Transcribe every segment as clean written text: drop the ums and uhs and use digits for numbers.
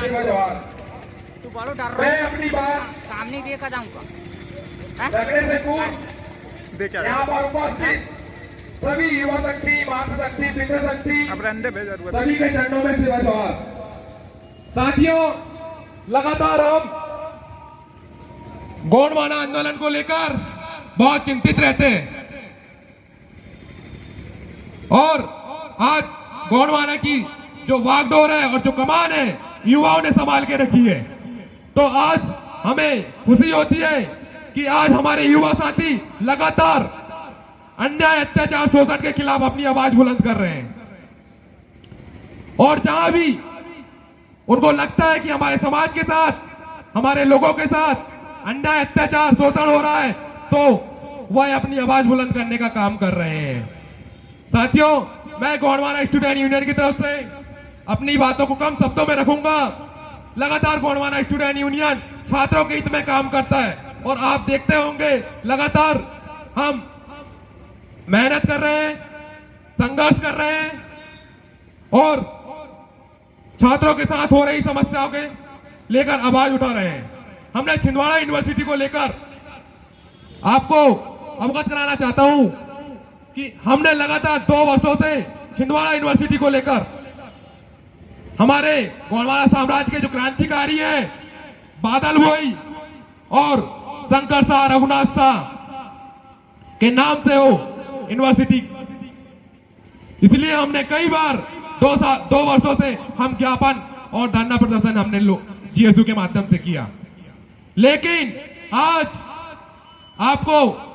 का जवाब। तू बड़ो डर रहा मैं है, अपनी बात सामने देखा जाऊंगा। झगड़े से दूर यहाँ पर उपस्थित सभी युवा शक्ति, मातृशक्ति, पितृशक्ति सभी के चरणों में सेवा जवाब। साथियों, लगातार हम गौड़वाना आंदोलन को लेकर बहुत चिंतित रहते हैं और आज गौड़वाना की जो वागडोर है और जो कमान है युवाओं ने संभाल के रखी है। तो आज हमें खुशी होती है कि आज हमारे युवा साथी लगातार अन्याय, अत्याचार, शोषण के खिलाफ अपनी आवाज बुलंद कर रहे हैं और जहां भी उनको लगता है कि हमारे समाज के साथ, हमारे लोगों के साथ अन्याय, अत्याचार, शोषण हो रहा है तो वह अपनी आवाज बुलंद करने का काम कर रहे हैं। साथियों, मैं गौड़वाना स्टूडेंट यूनियन की तरफ से अपनी बातों को कम शब्दों में रखूंगा। लगातार गौड़वाना स्टूडेंट यूनियन छात्रों के हित में काम करता है और आप देखते होंगे लगातार हम मेहनत कर रहे हैं, संघर्ष कर रहे हैं और छात्रों के साथ हो रही समस्याओं के लेकर आवाज उठा रहे हैं। हमने छिंदवाड़ा यूनिवर्सिटी को लेकर आपको अवगत कराना चाहता हूं कि हमने लगातार 2 वर्षों से छिंदवाड़ा यूनिवर्सिटी को लेकर हमारे गौड़वाना साम्राज्य के जो क्रांतिकारी हैं बादल भोई और शंकर शाह, रघुनाथ शाह के नाम से हो यूनिवर्सिटी, इसलिए हमने कई बार 2 वर्षों से हम ज्ञापन और धरना प्रदर्शन हमने जीएसयू के माध्यम से किया। लेकिन आज आपको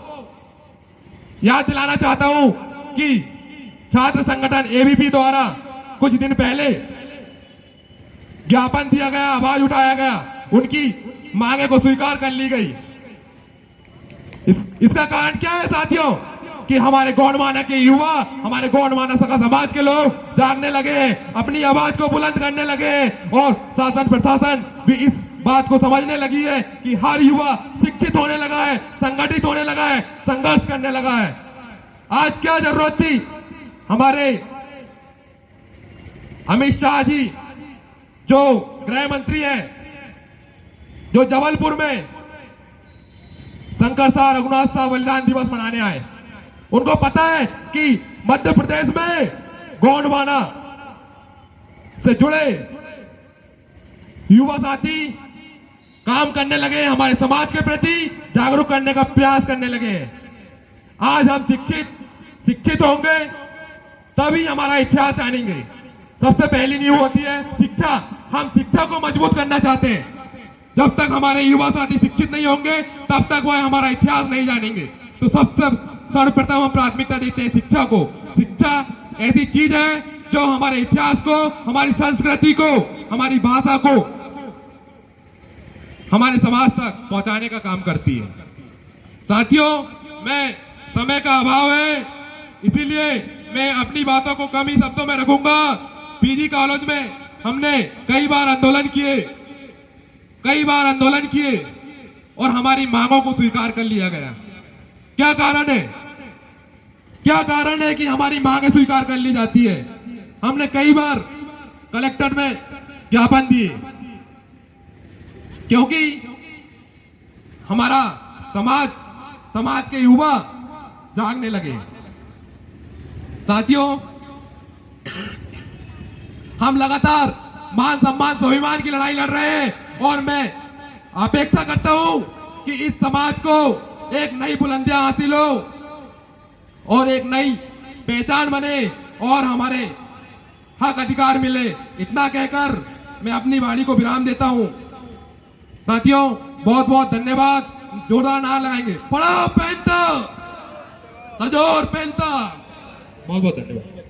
याद दिलाना चाहता हूं कि छात्र संगठन एबीपी द्वारा कुछ दिन पहले ज्ञापन दिया गया, आवाज उठाया गया, उनकी मांगे को स्वीकार कर ली गई। इसका कारण क्या है साथियों कि हमारे गौड़वाना के युवा, हमारे गौड़वाना सखा समाज के लोग जागने लगे हैं, अपनी आवाज को बुलंद करने लगे हैं और शासन प्रशासन भी इस बात को समझने लगी है कि हर युवा शिक्षित होने लगा है, संगठित होने लगा है, संघर्ष करने लगा है। आज क्या जरूरत थी हमारे अमित शाह जी जो गृह मंत्री हैं, जो जबलपुर में शंकर शाह, रघुनाथ शाह बलिदान दिवस मनाने आए, उनको पता है कि मध्य प्रदेश में गौड़वाना से जुड़े युवा साथी काम करने लगे, हमारे समाज के प्रति जागरूक करने का प्रयास करने लगे। आज हम शिक्षित होंगे तभी हमारा इतिहास जानेंगे। सबसे पहली नींव होती है शिक्षा। हम शिक्षा को मजबूत करना चाहते हैं। जब तक हमारे युवा साथी शिक्षित नहीं होंगे तब तक वह हमारा इतिहास नहीं जानेंगे। तो सबसे सर्वप्रथम हम प्राथमिकता देते हैं शिक्षा को। शिक्षा ऐसी चीज है जो हमारे इतिहास को, हमारी संस्कृति को, हमारी भाषा को हमारे समाज तक पहुंचाने का काम करती है। साथियों, मैं समय का अभाव है इसीलिए मैं अपनी बातों को कम ही शब्दों में रखूंगा। पीजी कॉलेज में हमने कई बार आंदोलन किए और हमारी मांगों को स्वीकार कर लिया गया। क्या कारण है कि हमारी मांगें स्वीकार कर ली जाती है? हमने कई बार कलेक्टर में ज्ञापन दिए क्योंकि हमारा समाज के युवा जागने लगे। साथियों, हम लगातार मान सम्मान स्वाभिमान की लड़ाई लड़ रहे हैं और मैं अपेक्षा करता हूं कि इस समाज को एक नई बुलंदियां हासिल हो और एक नई पहचान बने और हमारे हक अधिकार मिले। इतना कहकर मैं अपनी वाणी को विराम देता हूं। साथियों, बहुत बहुत धन्यवाद। जोरदार नारा लगाएंगे, पढ़ो पैंता, सजोर पैंता। बहुत बहुत धन्यवाद।